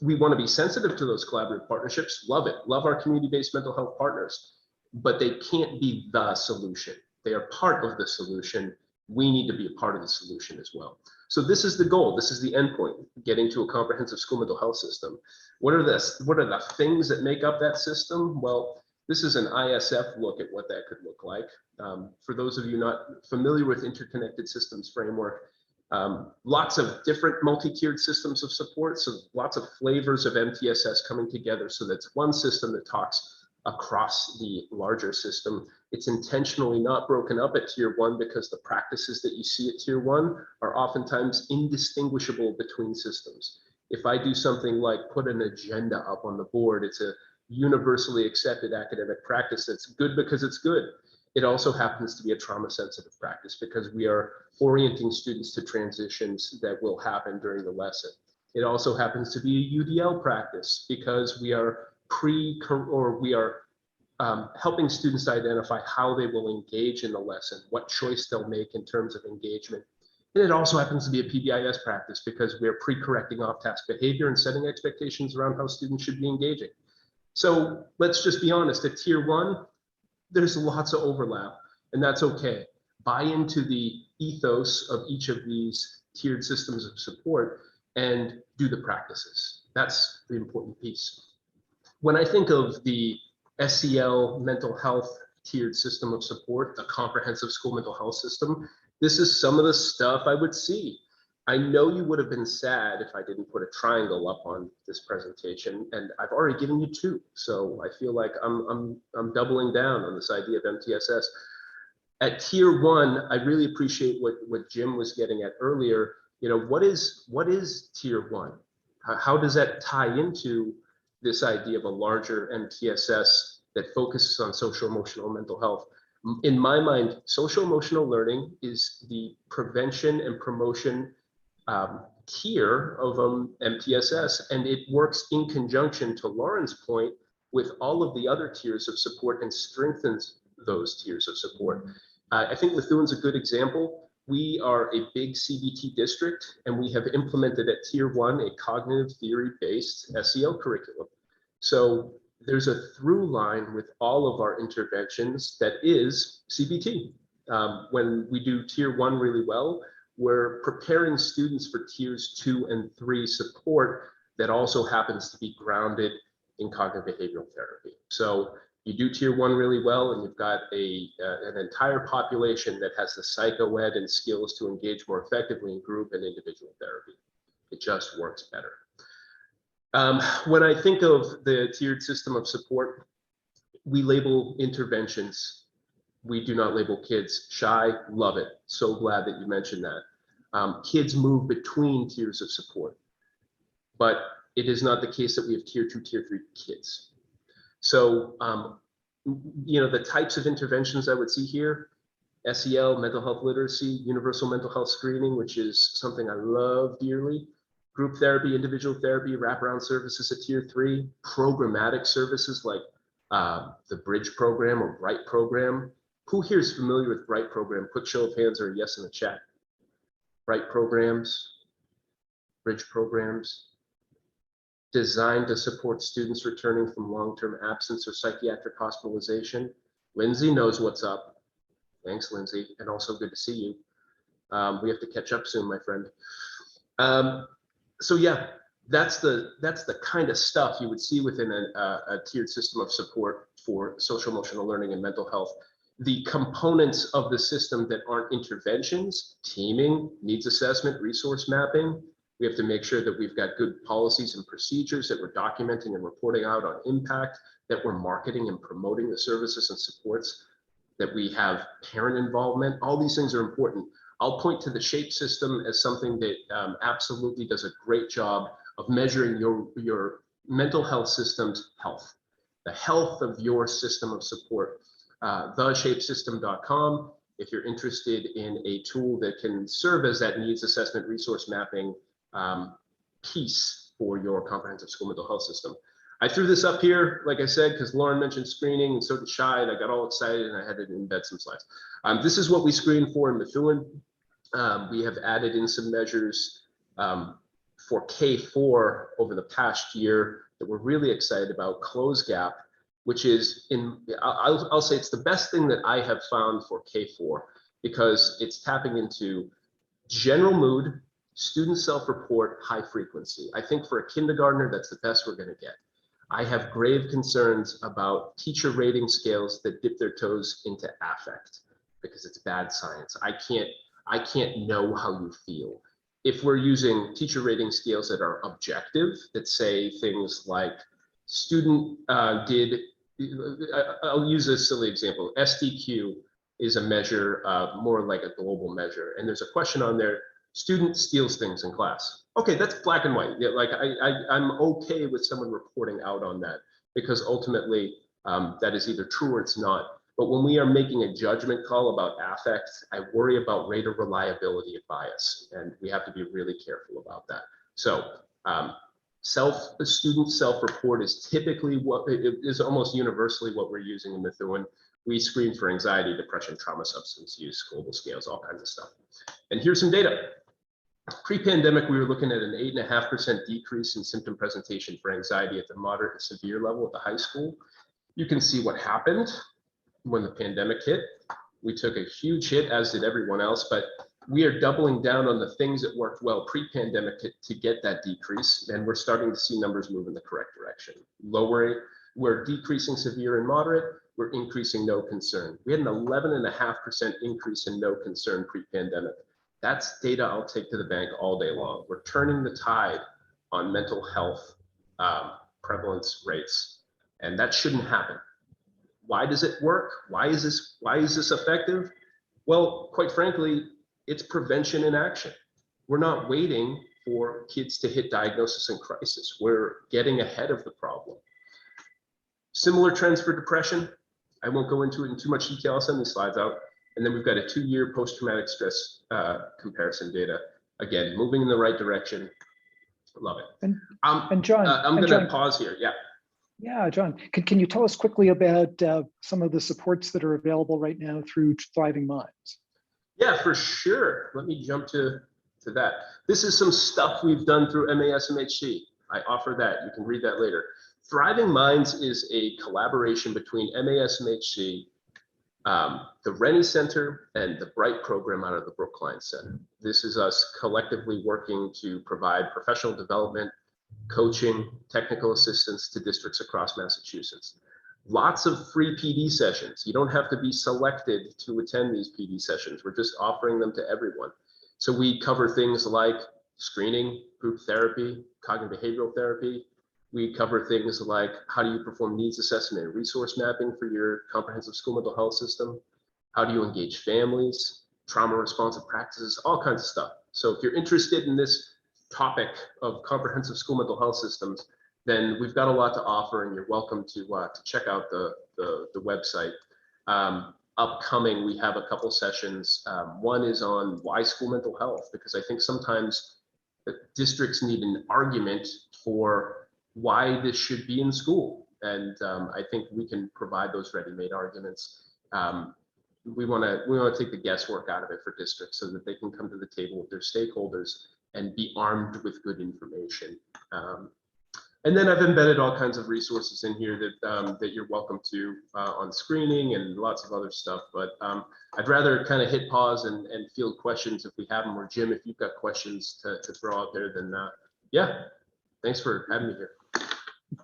We want to be sensitive to those collaborative partnerships. Love it. Love our community-based mental health partners, but they can't be the solution. They are part of the solution. We need to be a part of the solution as well. So this is the goal. This is the endpoint, getting to a comprehensive school mental health system. What are the things that make up that system? Well, this is an ISF look at what that could look like. For those of you not familiar with interconnected systems framework, lots of different multi-tiered systems of support. So lots of flavors of MTSS coming together so that's one system that talks across the larger system. It's intentionally not broken up at tier 1 because the practices that you see at tier 1 are oftentimes indistinguishable between systems. If I do something like put an agenda up on the board, it's a universally accepted academic practice that's good because it's good. It also happens to be a trauma sensitive practice because we are orienting students to transitions that will happen during the lesson. It also happens to be a UDL practice because we are helping students identify how they will engage in the lesson, what choice they'll make in terms of engagement. And it also happens to be a PBIS practice because we're pre-correcting off-task behavior and setting expectations around how students should be engaging. So let's just be honest, at tier 1, there's lots of overlap, and that's okay. Buy into the ethos of each of these tiered systems of support and do the practices. That's the important piece. When I think of the SEL mental health tiered system of support, the comprehensive school mental health system, this is some of the stuff I would see. I know you would have been sad if I didn't put a triangle up on this presentation, and I've already given you 2. So I feel like I'm doubling down on this idea of MTSS. At tier 1, I really appreciate what Jim was getting at earlier. You know, what is tier 1? How does that tie into this idea of a larger MTSS that focuses on social, emotional, mental health? In my mind, social emotional learning is the prevention and promotion tier of MTSS, and it works in conjunction, to Lauren's point, with all of the other tiers of support and strengthens those tiers of support. I think Methuen's a good example. We are a big CBT district, and we have implemented at tier 1 a cognitive theory-based SEL curriculum. So there's a through line with all of our interventions that is CBT. When we do tier 1 really well, we're preparing students for tiers 2 and 3 support that also happens to be grounded in cognitive behavioral therapy. So you do tier 1 really well, and you've got an entire population that has the psycho-ed and skills to engage more effectively in group and individual therapy. It just works better. When I think of the tiered system of support, we label interventions. We do not label kids. Shy, love it. So glad that you mentioned that. Kids move between tiers of support, but it is not the case that we have tier 2, tier 3 kids. So, you know, the types of interventions I would see here, SEL, mental health literacy, universal mental health screening, which is something I love dearly, group therapy, individual therapy, wraparound services at tier 3, programmatic services like the Bridge program or Bright program. Who here is familiar with Bright program? Quick show of hands or a yes in the chat. Bright programs, Bridge programs, designed to support students returning from long-term absence or psychiatric hospitalization. Lindsay knows what's up. Thanks, Lindsay, and also good to see you. We have to catch up soon, my friend. So yeah, that's the kind of stuff you would see within a tiered system of support for social emotional learning and mental health. The components of the system that aren't interventions, teaming, needs assessment, resource mapping, we have to make sure that we've got good policies and procedures, that we're documenting and reporting out on impact, that we're marketing and promoting the services and supports, that we have parent involvement. All these things are important. I'll point to the SHAPE system as something that absolutely does a great job of measuring your mental health system's health, the health of your system of support. theshapesystem.com, if you're interested in a tool that can serve as that needs assessment resource mapping piece for your comprehensive school mental health system. I threw this up here, like I said, because Lauren mentioned screening and so did Shai, and I got all excited and I had to embed some slides. This is what we screen for in Methuen. We have added in some measures for K4 over the past year that we're really excited about, Close Gap, which is I'll say it's the best thing that I have found for K4 because it's tapping into general mood, student self-report, high frequency. I think for a kindergartner, that's the best we're going to get. I have grave concerns about teacher rating scales that dip their toes into affect because it's bad science. I can't know how you feel. If we're using teacher rating scales that are objective, that say things like student I'll use a silly example. SDQ is a measure more like a global measure. And there's a question on there, student steals things in class. Okay, that's black and white. Yeah, like I'm okay with someone reporting out on that because ultimately that is either true or it's not. But when we are making a judgment call about affect, I worry about rate of reliability and bias, and we have to be really careful about that. So student self-report is typically what it is almost universally what we're using in Methuen. We screen for anxiety, depression, trauma, substance use, global scales, all kinds of stuff. And here's some data. Pre-pandemic, we were looking at an 8.5% decrease in symptom presentation for anxiety at the moderate and severe level at the high school. You can see what happened when the pandemic hit. We took a huge hit, as did everyone else, but we are doubling down on the things that worked well pre-pandemic to get that decrease. And we're starting to see numbers move in the correct direction. Lowering, we're decreasing severe and moderate, we're increasing no concern. We had an 11.5% increase in no concern pre-pandemic. That's data I'll take to the bank all day long. We're turning the tide on mental health prevalence rates, and that shouldn't happen. Why does it work? Why is this effective? Well, quite frankly, it's prevention in action. We're not waiting for kids to hit diagnosis and crisis. We're getting ahead of the problem. Similar trends for depression. I won't go into it in too much detail. I'll send these slides out. And then we've got a 2-year post-traumatic stress comparison data. Again, moving in the right direction. Love it. And John, I'm going to pause here. Yeah. Yeah, John, can you tell us quickly about some of the supports that are available right now through Thriving Minds? Yeah, for sure. Let me jump to that. This is some stuff we've done through MASMHC. I offer that. You can read that later. Thriving Minds is a collaboration between MASMHC, the Rennie Center, and the Bright program out of the Brookline Center. This is us collectively working to provide professional development, coaching, technical assistance to districts across Massachusetts. Lots of free PD sessions. You don't have to be selected to attend these PD sessions. We're just offering them to everyone. So we cover things like screening, group therapy, cognitive behavioral therapy. We cover things like how do you perform needs assessment and resource mapping for your comprehensive school mental health system? How do you engage families, trauma responsive practices, all kinds of stuff. So if you're interested in this topic of comprehensive school mental health systems, then we've got a lot to offer, and you're welcome to check out the website. Upcoming, we have a couple sessions. One is on why school mental health, because I think sometimes the districts need an argument for why this should be in school. And I think we can provide those ready-made arguments. We want to take the guesswork out of it for districts so that they can come to the table with their stakeholders and be armed with good information. And then I've embedded all kinds of resources in here that you're welcome to on screening and lots of other stuff. But I'd rather kind of hit pause and field questions if we have them, or Jim, if you've got questions to throw out there, then yeah, thanks for having me here.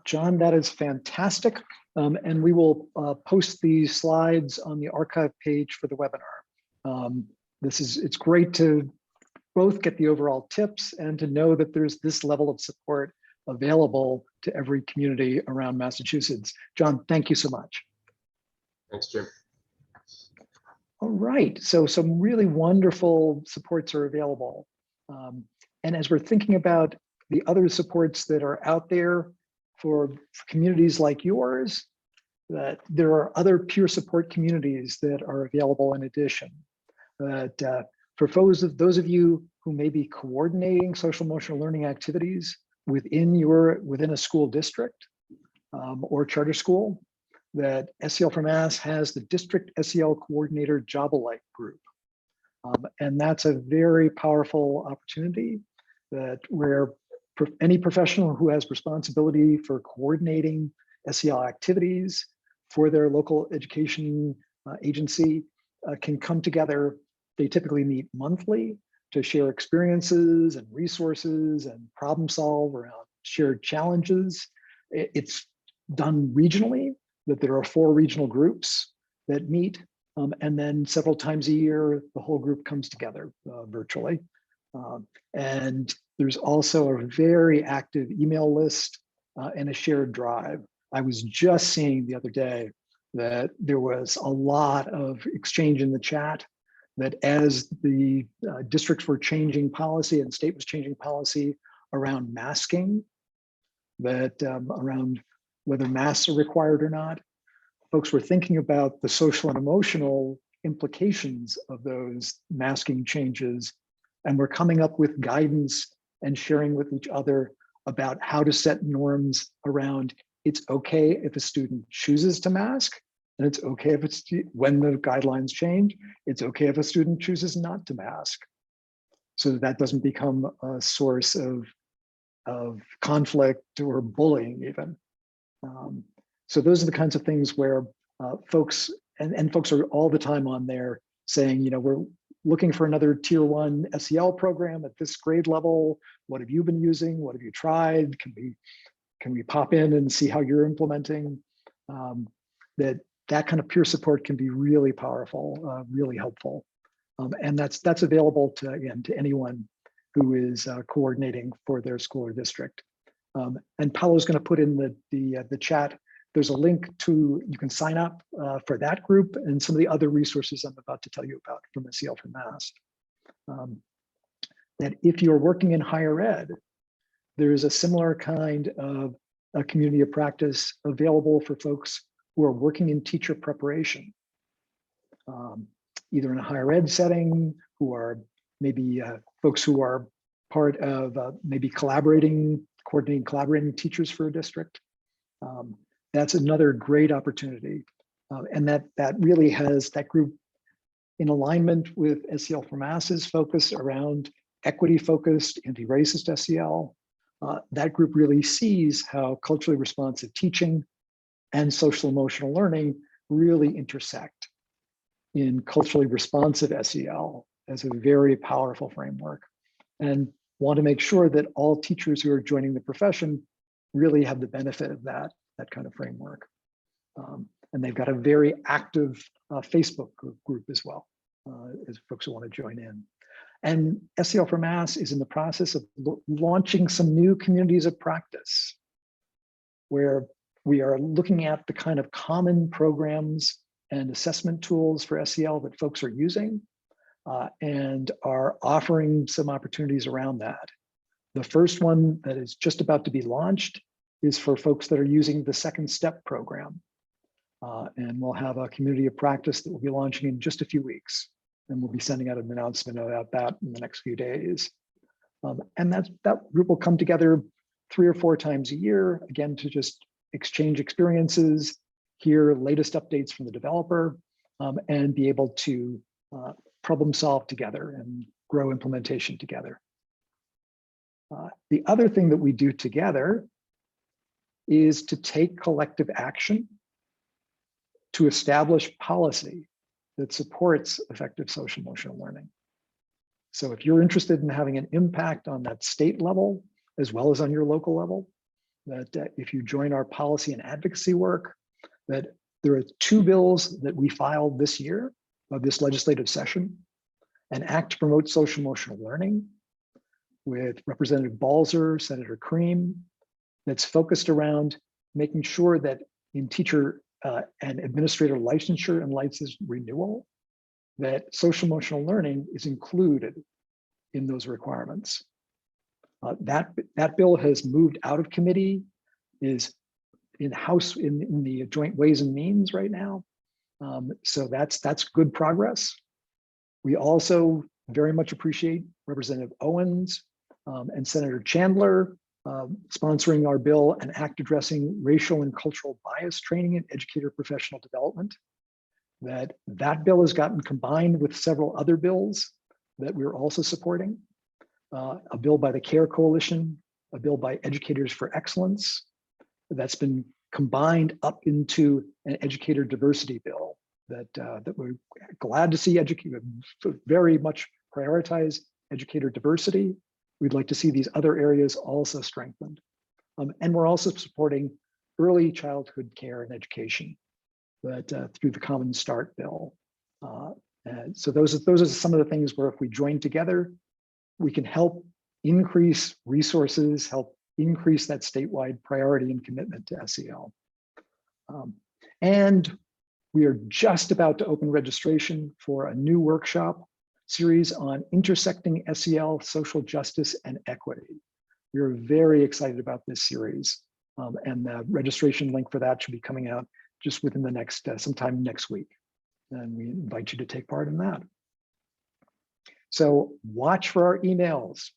John, that is fantastic. And we will post these slides on the archive page for the webinar. It's great to both get the overall tips and to know that there's this level of support available to every community around Massachusetts. John, thank you so much. Thanks, Jim. All right, so some really wonderful supports are available. And as we're thinking about the other supports that are out there for communities like yours, that there are other peer support communities that are available in addition. That for those of you who may be coordinating social emotional learning activities within a school district or charter school, that SEL for Mass has the District SEL Coordinator Job Alike group. And that's a very powerful opportunity that where any professional who has responsibility for coordinating SEL activities for their local education agency can come together. They typically meet monthly to share experiences and resources and problem solve around shared challenges. It's done regionally, that there are 4 regional groups that meet, and then several times a year, the whole group comes together virtually. And there's also a very active email list and a shared drive. I was just seeing the other day that there was a lot of exchange in the chat, that as the districts were changing policy and state was changing policy around masking, that around whether masks are required or not, folks were thinking about the social and emotional implications of those masking changes, and we're coming up with guidance and sharing with each other about how to set norms around it's okay if a student chooses to mask, and it's okay if it's when the guidelines change, it's okay if a student chooses not to mask, so that doesn't become a source of conflict or bullying even. So those are the kinds of things where folks are all the time on there saying, we're looking for another tier 1 SEL program at this grade level. What have you been using? What have you tried? Can we pop in and see how you're implementing? That kind of peer support can be really powerful, really helpful. And that's available to anyone who is coordinating for their school or district. And Paolo's going to put in the chat. There's a link to, you can sign up for that group and some of the other resources I'm about to tell you about from SEL for Mass. That if you're working in higher ed, there is a similar kind of a community of practice available for folks who are working in teacher preparation, either in a higher ed setting, who are maybe folks who are part of maybe coordinating teachers for a district. That's another great opportunity. And that really has that group in alignment with SEL for Mass's focus around equity-focused, anti-racist SEL. That group really sees how culturally responsive teaching and social emotional learning really intersect in culturally responsive SEL as a very powerful framework, and want to make sure that all teachers who are joining the profession really have the benefit of that kind of framework. And they've got a very active Facebook group as well, as folks who want to join in. And SEL for Mass is in the process of launching some new communities of practice, where we are looking at the kind of common programs and assessment tools for SEL that folks are using, and are offering some opportunities around that. The first one that is just about to be launched is for folks that are using the Second Step program. And we'll have a community of practice that we'll be launching in just a few weeks. And we'll be sending out an announcement about that in the next few days. And that group will come together 3 or 4 times a year, again, to just exchange experiences, hear latest updates from the developer, and be able to problem solve together and grow implementation together. The other thing that we do together is to take collective action to establish policy that supports effective social emotional learning. So if you're interested in having an impact on that state level, as well as on your local level, that if you join our policy and advocacy work, that there are 2 bills that we filed this year of this legislative session: an act to promote social emotional learning with Representative Balzer, Senator Cream, that's focused around making sure that in teacher and administrator licensure and license renewal, that social emotional learning is included in those requirements. That bill has moved out of committee, is in-house in the Joint Ways and Means right now. So that's good progress. We also very much appreciate Representative Owens and Senator Chandler sponsoring our bill, an act addressing racial and cultural bias training in educator professional development. That bill has gotten combined with several other bills that we're also supporting. A bill by the CARE Coalition a bill by Educators for Excellence that's been combined up into an educator diversity bill that we're glad to see very much prioritize educator diversity. We'd like to see these other areas also strengthened. And we're also supporting early childhood care and education through the Common Start bill. And so those are some of the things where if we join together, we can help increase resources, help increase that statewide priority and commitment to SEL. And we are just about to open registration for a new workshop series on intersecting SEL, social justice, and equity. We're very excited about this series. And the registration link for that should be coming out just within the next, sometime next week. And we invite you to take part in that. So watch for our emails.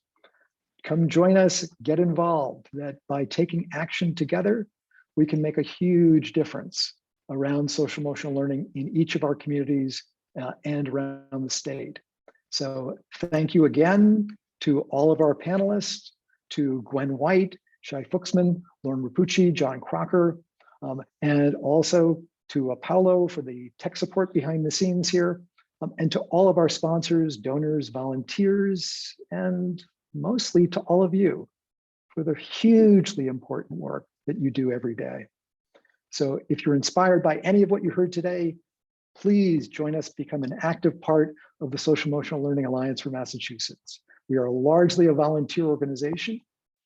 Come join us, get involved. That by taking action together, we can make a huge difference around social emotional learning in each of our communities and around the state. So thank you again to all of our panelists, to Gwen White, Shai Fuchsman, Lauren Rapucci, John Crocker, and also to Paolo for the tech support behind the scenes here, and to all of our sponsors, donors, volunteers, and mostly to all of you for the hugely important work that you do every day. So if you're inspired by any of what you heard today, please join us, become an active part of the Social Emotional Learning Alliance for Massachusetts. We are largely a volunteer organization,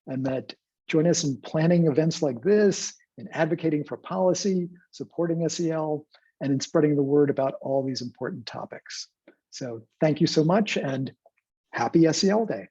and that join us in planning events like this, in advocating for policy, supporting SEL, and in spreading the word about all these important topics. So thank you so much, and happy SEL Day.